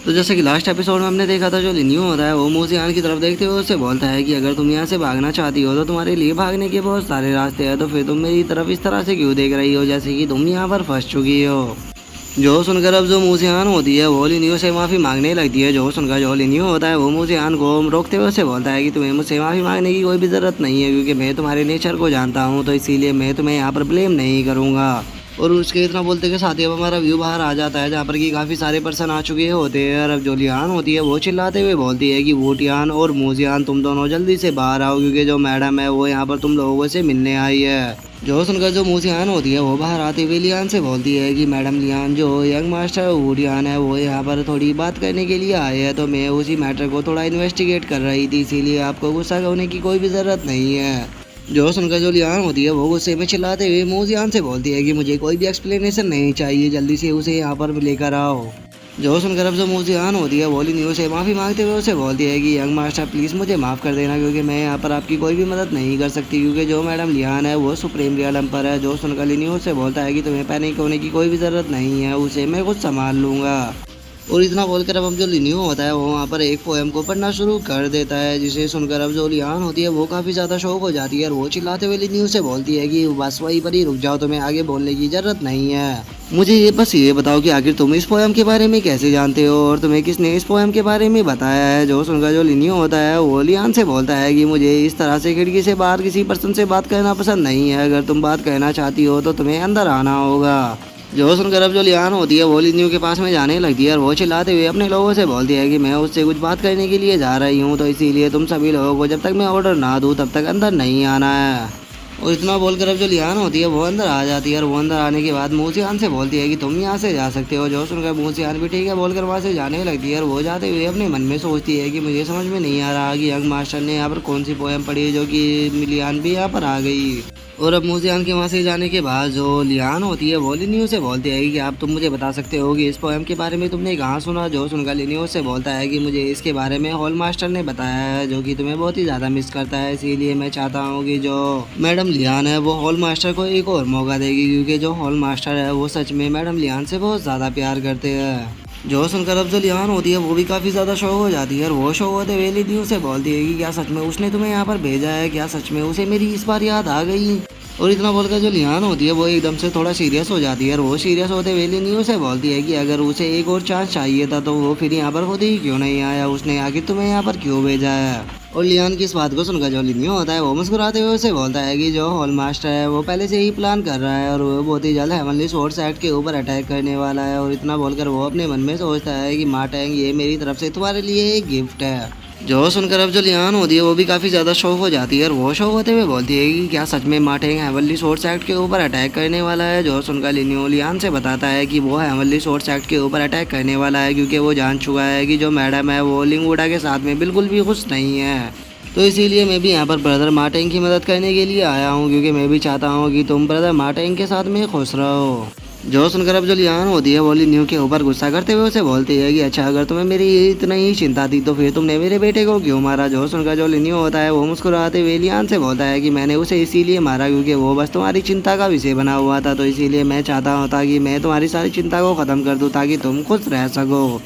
तो जैसे कि लास्ट एपिसोड में हमने देखा था, जो लिन्यू होता है वो मूजियान की तरफ देखते हुए उससे बोलता है कि अगर तुम यहाँ से भागना चाहती हो तो तुम्हारे लिए भागने के बहुत सारे रास्ते हैं, तो फिर तुम मेरी तरफ इस तरह से क्यों देख रही हो जैसे कि तुम यहाँ पर फंस चुकी हो। जो सुनकर अब जो मूजियान होती है वो लिन्यू से माफ़ी मांगने लगती है। जो सुनकर जो लिन्यू होता है वो मूजियान को रोकते हुए उससे बोलता है कि तुम्हें मुझसे माफ़ी मांगने की कोई भी ज़रूरत नहीं है, क्योंकि मैं तुम्हारे नेचर को जानता हूँ, तो इसीलिए मैं तुम्हें यहाँ पर ब्लेम नहीं करूँगा। और उसके इतना बोलते के साथ ही अब हमारा व्यू बाहर आ जाता है, जहाँ पर कि काफ़ी सारे पर्सन आ चुके होते हैं। और अब जो लियान होती है वो चिल्लाते हुए बोलती है कि वोटियान और मूजियान तुम दोनों जल्दी से बाहर आओ, क्योंकि जो मैडम है वो यहाँ पर तुम लोगों से मिलने आई है। जो सुनकर जो मूजियान होती है वो बाहर आते हुए लियान से बोलती है कि मैडम लियान, जो यंग मास्टर वोटियान है वो यहाँ पर थोड़ी बात करने के लिए आए हैं, तो मैं उसी मैटर को थोड़ा इन्वेस्टिगेट कर रही थी, इसीलिए आपको गुस्सा होने की कोई भी ज़रूरत नहीं है। जो सुनकर जो लियान होती है वो गुस्से में चिल्लाते हुए मूजियान से बोलती है कि मुझे कोई भी एक्सप्लेनेशन नहीं चाहिए, जल्दी से उसे यहाँ पर लेकर आओ। जो सुनकर अब जो मूजियान होती है वो लिन्यू से माफ़ी मांगते हुए उसे बोलती है कि यंग मास्टर प्लीज़ मुझे माफ़ कर देना, क्योंकि मैं यहाँ पर आपकी कोई भी मदद नहीं कर सकती, क्योंकि जो मैडम लियान है वो सुप्रीम रियलम पर है। जो सुनकर लिन्यू से बोलता है कि तुम्हें पैनिक होने की कोई भी ज़रूरत नहीं है, उसे मैं खुद संभाल लूँगा। और इतना बोलकर अब जो लिन्यू होता है वो वहाँ पर एक पोएम को पढ़ना शुरू कर देता है, जिसे सुनकर अब जो लियान होती है वो काफ़ी ज़्यादा शौक हो जाती है। और वो चिल्लाते हुए लिन्यू से बोलती है कि बस वहीं पर ही रुक जाओ, तुम्हें आगे बोलने की ज़रूरत नहीं है। मुझे ये बस ये बताओ कि आखिर तुम इस पोएम के बारे में कैसे जानते हो, और तुम्हें किसने इस पोएम के बारे में बताया है। जो सुनकर जो लिन्यू होता है वो लियान से बोलता है कि मुझे इस तरह से खिड़की से बाहर किसी पर्सन से बात करना पसंद नहीं है, अगर तुम बात करना चाहती हो तो तुम्हें अंदर आना होगा। जो सुनकर अब जो लियान होती है वो लिन्यू के पास में जाने लगती है, और वो चिल्लाते हुए अपने लोगों से बोलती है कि मैं उससे कुछ बात करने के लिए जा रही हूँ, तो इसीलिए तुम सभी लोगों को जब तक मैं ऑर्डर ना दूँ तब तक अंदर नहीं आना है। और इतना बोलकर अब जो लियान होती है वो अंदर आ जाती है, और वो अंदर आने के बाद मूजियान से बोलती है कि तुम यहाँ से जा सकते हो। जो सुनकर मूजियान भी ठीक है बोलकर वहाँ से जाने लगती है, और वो जाते हुए अपने मन में सोचती है कि मुझे समझ में नहीं आ रहा कि यंग मास्टर ने यहाँ पर कौन सी पोएम पढ़ी जो कि लियान भी यहाँ पर आ गई। और अब मूजियान के वहाँ से जाने के बाद जो लियान होती है वो लिन्यू से बोलती है कि आप तुम मुझे बता सकते हो कि इस पोएम के बारे में तुमने कहाँ सुना। जो सुनकर लिन्यू से बोलता है कि मुझे इसके बारे में हॉल मास्टर ने बताया है, जो कि तुम्हें बहुत ही ज़्यादा मिस करता है, इसीलिए मैं चाहता हूँ कि जो मैडम लियान है वो हॉल मास्टर को एक और मौका देगी, क्योंकि जो हॉल मास्टर है वो सच में मैडम लियान से बहुत ज़्यादा प्यार करते हैं। जो सुनकर अब जो लियान होती है वो भी काफ़ी ज़्यादा शौक हो जाती है, और वो शौक होते हुए लिन्यू से बोलती है कि क्या सच में उसने तुम्हें यहाँ पर भेजा है, क्या सच में उसे मेरी इस बार याद आ गई। और इतना बोलकर जो लियान होती है वो एकदम से थोड़ा सीरियस हो जाती है, और वो सीरियस होते हुए लिन्यू से बोलती है कि अगर उसे एक और चांस चाहिए था तो वो फिर यहाँ पर खुद ही क्यों नहीं आया, उसने आखिर तुम्हें यहाँ पर क्यों भेजा है। और लियान की इस बात को सुनकर जो लिन्यू होता है वो मुस्कुराते हुए उसे बोलता है कि जो हॉल मास्टर है वो पहले से ही प्लान कर रहा है, और वो बहुत ही जल्द हेवनली स्वॉर्ड सेट के ऊपर अटैक करने वाला है। और इतना बोलकर वो अपने मन में सोचता है कि माटेंग, ये मेरी तरफ से तुम्हारे लिए एक गिफ्ट है। जो सुनकर अब जो लियान होती है वो भी काफ़ी ज़्यादा शौक हो जाती है, और वो शौक होते हुए बोलती है कि क्या सच में माटेंग हेवनली स्वॉर्ड एक्ट के ऊपर अटैक करने वाला है। जो सुनकर लिन्यू लियान से बताता है कि वो हेवनली स्वॉर्ड एक्ट के ऊपर अटैक करने वाला है, क्योंकि वो जान चुका है कि जो मैडम है वो लिंगवुडा के साथ में बिल्कुल भी खुश नहीं है। तो इसीलिए मैं भी यहाँ पर ब्रदर मार्टिन की मदद करने के लिए आया हूँ, क्योंकि मैं भी चाहता हूँ कि तुम ब्रदर मार्टिन के साथ में खुश रहो। जो सुनकर अब जो लियान होती है वो लिन्यू के ऊपर गुस्सा करते हुए उसे बोलती है कि अच्छा, अगर तुम्हें मेरी इतनी ही चिंता थी तो फिर तुमने मेरे बेटे को क्यों मारा। जो सुनकर जो लिन्यू होता है वो मुस्कुराते हुए लियान से बोलता है कि मैंने उसे इसीलिए मारा क्योंकि वो बस तुम्हारी चिंता का विषय बना हुआ था, तो इसीलिए मैं चाहता हूँ कि मैं तुम्हारी सारी चिंता को ख़त्म कर दूँ ताकि तुम खुश रह सको।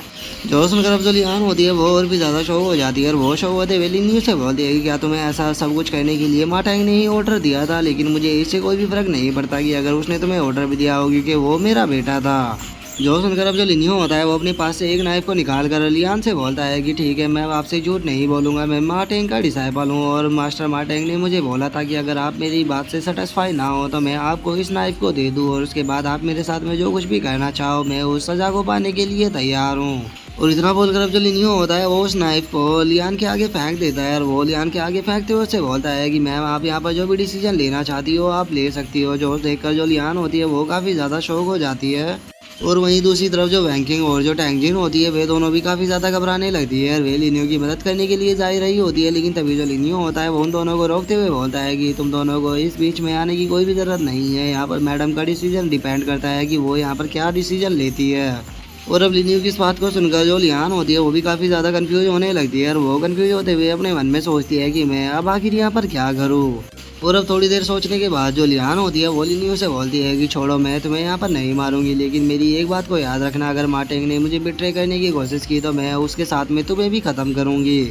जो सुनकर अब जो लियान होती है वो और भी ज़्यादा शौक हो जाती है, और वो शौक होते हुए लिन्यू से बोलती है कि क्या तुम्हें ऐसा सब कुछ करने के लिए मार्टिन ने ही ऑर्डर दिया था, लेकिन मुझे इससे कोई भी फ़र्क नहीं पड़ता कि अगर उसने तुम्हें ऑर्डर भी दिया हो, क्योंकि वो मेरा बेटा था। जो सुनकर अब जो लिन्यू होता है वो अपने पास से एक नाइफ को निकाल कर लियान से बोलता है कि ठीक है, मैं आपसे झूठ नहीं बोलूँगा, मैं मार्टिन का डिसाइपल हूँ, और मास्टर मार्टिन ने मुझे बोला था कि अगर आप मेरी बात से सेटिस्फाई ना हो तो मैं आपको इस नाइफ को दे दूँ, और उसके बाद आप मेरे साथ में जो कुछ भी करना चाहो मैं उस सज़ा को पाने के लिए तैयार हूँ। और इतना बोलकर अब जो लिन्यू होता है वो उस नाइफ को लियान के आगे फेंक देता है, और वो लियान के आगे फेंकते हुए उससे बोलता है कि मैम, आप यहाँ पर जो भी डिसीजन लेना चाहती हो आप ले सकती हो। जो देखकर जो लियान होती है वो काफ़ी ज़्यादा शौक हो जाती है, और वहीं दूसरी तरफ जो वैंकिंग और जो टैंगजिन होती है वे दोनों भी काफ़ी ज़्यादा घबराने लगती है, और वे लिन्यू की मदद करने के लिए जा रही होती है। लेकिन तभी जो लिन्यू होता है वो उन दोनों को रोकते हुए बोलता है कि तुम दोनों को इस बीच में आने की कोई भी ज़रूरत नहीं है, यहाँ पर मैडम का डिसीजन डिपेंड करता है कि वो यहाँ पर क्या डिसीजन लेती है। और अब लिन्यू की इस बात को सुनकर जो लियान होती है वो भी काफ़ी ज़्यादा कंफ्यूज होने लगती है, और वो कंफ्यूज होते हुए अपने मन में सोचती है कि मैं अब आखिर यहाँ पर क्या करूँ। और अब थोड़ी देर सोचने के बाद जो लियान होती है वो लिनियो से बोलती है कि छोड़ो, मैं तुम्हें यहाँ पर नहीं मारूंगी, लेकिन मेरी एक बात को याद रखना, अगर मार्टिन ने मुझे बिट्रे करने की कोशिश की तो मैं उसके साथ में तुम्हें भी खत्म करूंगी।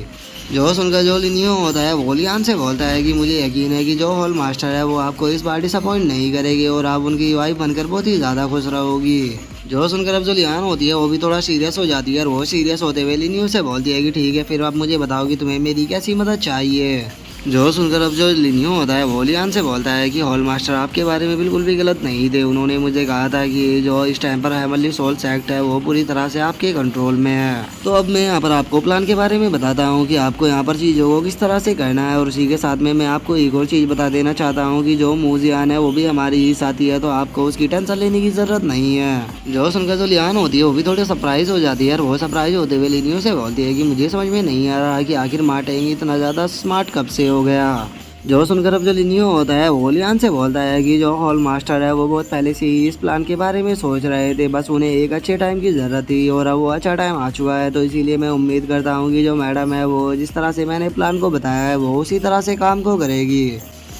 जो सुनकर जो लिनियो होता है वो लियान से बोलता है कि मुझे यकीन है कि जो हॉल मास्टर है वो आपको इस बार डिसअपॉइंट नहीं करेगी और आप उनकी वाइफ बनकर बहुत ही ज़्यादा खुश रहोगी। जो सुनकर अब जो लियान होती है वो भी थोड़ा सीरियस हो जाती है और वो सीरियस होते हुए लिनियो से बोलती है कि ठीक है, फिर आप मुझे बताओ कि तुम्हें मेरी कैसी मदद चाहिए। जो सुनकर अब जो लिनियो होता है वो लियान से बोलता है कि हॉल मास्टर आपके बारे में बिल्कुल भी गलत नहीं थे, उन्होंने मुझे कहा था कि जो इस टाइम पर हेवनली सोल सेक्ट है वो पूरी तरह से आपके कंट्रोल में है। तो अब मैं यहाँ पर आपको प्लान के बारे में बताता हूँ कि आपको यहाँ पर चीज़ों को किस तरह से करना है, और उसी के साथ में मैं आपको एक और चीज़ बता देना चाहता हूँ कि जो मूजियान है वो भी हमारी ही साथी है, तो आपको उसकी टेंशन लेने की जरूरत नहीं है। जो सुनकर जो लियान होती है वो भी थोड़ी सरप्राइज हो जाती है और वो सरप्राइज होते हुए लिनियो से बोलती है कि मुझे समझ में नहीं आ रहा कि आखिर मार्टिन इतना ज़्यादा स्मार्ट कब से हो गया। जो सुनकर अब जो लिनियो होता है वो लियान से बोलता है कि जो हॉल मास्टर है वो बहुत पहले से ही इस प्लान के बारे में सोच रहे थे, बस उन्हें एक अच्छे टाइम की ज़रूरत थी और अब वो अच्छा टाइम आ चुका है, तो इसीलिए मैं उम्मीद करता हूँ कि जो मैडम है वो जिस तरह से मैंने प्लान को बताया है वो उसी तरह से काम को करेगी।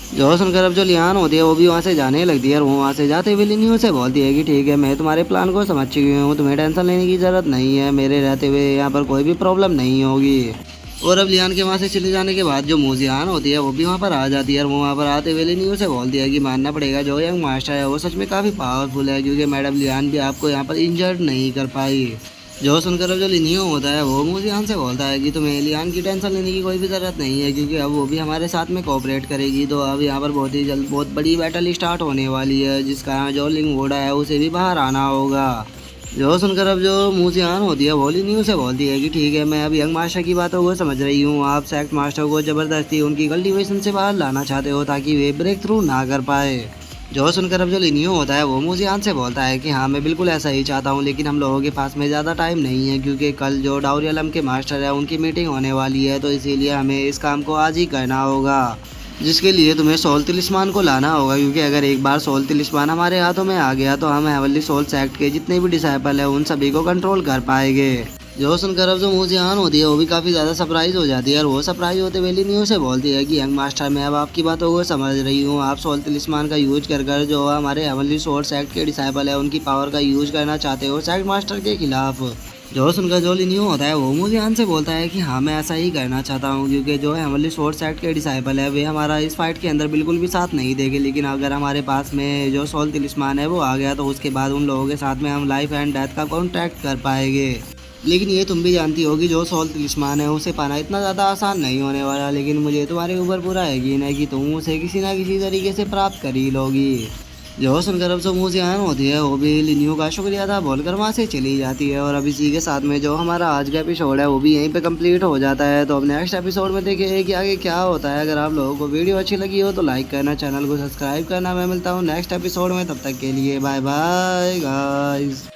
जो सुनकर अब जो लियान होती है वो भी वहाँ से जाने लगती है और वो वहाँ से जाते हुए लिनियो से बोलती है कि ठीक है, मैं तुम्हारे प्लान को समझ चुकी हूँ, तुम्हें टेंशन लेने की ज़रूरत नहीं है, मेरे रहते हुए यहाँ पर कोई भी प्रॉब्लम नहीं होगी। और अब लियान के वहाँ से चले जाने के बाद जो मूजियान होती है वो भी वहाँ पर आ जाती है और वो वहाँ पर आते हुए लिनियो से बोलती है कि मानना पड़ेगा जो यंग मास्टर है वो सच में काफ़ी पावरफुल है, क्योंकि मैडम लियान भी आपको यहाँ पर इंजर्ड नहीं कर पाई। जो सुनकर अब जो लिनियो होता है वो मूजियान से बोलता है कि तुम्हें लियान की टेंशन लेने की कोई भी ज़रूरत नहीं है, क्योंकि अब वो भी हमारे साथ में कोऑपरेट करेगी, तो अब यहाँ पर बहुत ही जल्द बहुत बड़ी बैटल स्टार्ट होने वाली है, जिसका जो लिंग वोडा है उसे भी बाहर आना होगा। जो सुनकर अब जो मूजियान होती है वो लिनियो से बोलती है कि ठीक है, मैं अब यंग मास्टर की बातों को समझ रही हूँ, आप सेक्ट मास्टर को ज़बरदस्ती उनकी कल्टीवेशन से बाहर लाना चाहते हो ताकि वे ब्रेक थ्रू ना कर पाए। जो सुनकर अब जो लिनियो होता है वो मूजियान से बोलता है कि हाँ, मैं बिल्कुल ऐसा ही चाहता हूँ, लेकिन हम लोगों के पास में ज़्यादा टाइम नहीं है, क्योंकि कल जो डाउरियलम के मास्टर है उनकी मीटिंग होने वाली है, तो इसीलिए हमें इस काम को आज ही करना होगा, जिसके लिए तुम्हें सोल तिलिस्मान को लाना होगा, क्योंकि अगर एक बार सोल तिलिस्मान हमारे हाथों में आ गया तो हम हेवनली सोल सेक्ट के जितने भी डिसाइपल है उन सभी को कंट्रोल कर पाएंगे। जो सुनकर अब जो मूजियान होती है वो भी काफ़ी ज़्यादा सरप्राइज हो जाती है और वो सरप्राइज होते हुए लिनियो से बोलती है कि यंग मास्टर, मैं अब आपकी बातों को समझ रही हूँ, आप सोल तिलिस्मान का यूज कर जो हमारे हेवनली सोल सेक्ट के डिसाइपल है उनकी पावर का यूज करना चाहते हो सेक्ट मास्टर के खिलाफ। जो सुनकर जो लिनियो होता है वो मूजियान से बोलता है कि हाँ, मैं ऐसा ही करना चाहता हूँ, क्योंकि जो हेवनली सोल सेक्ट के डिसाइपल है वे हमारा इस फाइट के अंदर बिल्कुल भी साथ नहीं देंगे, लेकिन अगर हमारे पास में जो सोल तिलिस्मान है वो आ गया तो उसके बाद उन लोगों के साथ में हम लाइफ एंड डेथ का कॉन्ट्रैक्ट कर पाएंगे। लेकिन ये तुम भी जानती होगी जो सोल तिलिस्मान है उसे पाना इतना ज़्यादा आसान नहीं होने वाला, लेकिन मुझे तुम्हारे ऊपर पूरा यकीन है कि तुम उसे किसी ना किसी तरीके से प्राप्त कर ही लोगी। जो सुनकर अब जो मूजियान होती है वो भी लिनियो का शुक्रिया था बोलकर वहाँ से चली जाती है, और अब इसी के साथ में जो हमारा आज का एपिसोड है वो भी यहीं पे कंप्लीट हो जाता है। तो अब नेक्स्ट एपिसोड में देखें कि आगे क्या होता है। अगर आप लोगों को वीडियो अच्छी लगी हो तो लाइक करना, चैनल को सब्सक्राइब करना। मैं मिलता हूँ नेक्स्ट एपिसोड में, तब तक के लिए बाय बाय गाइस।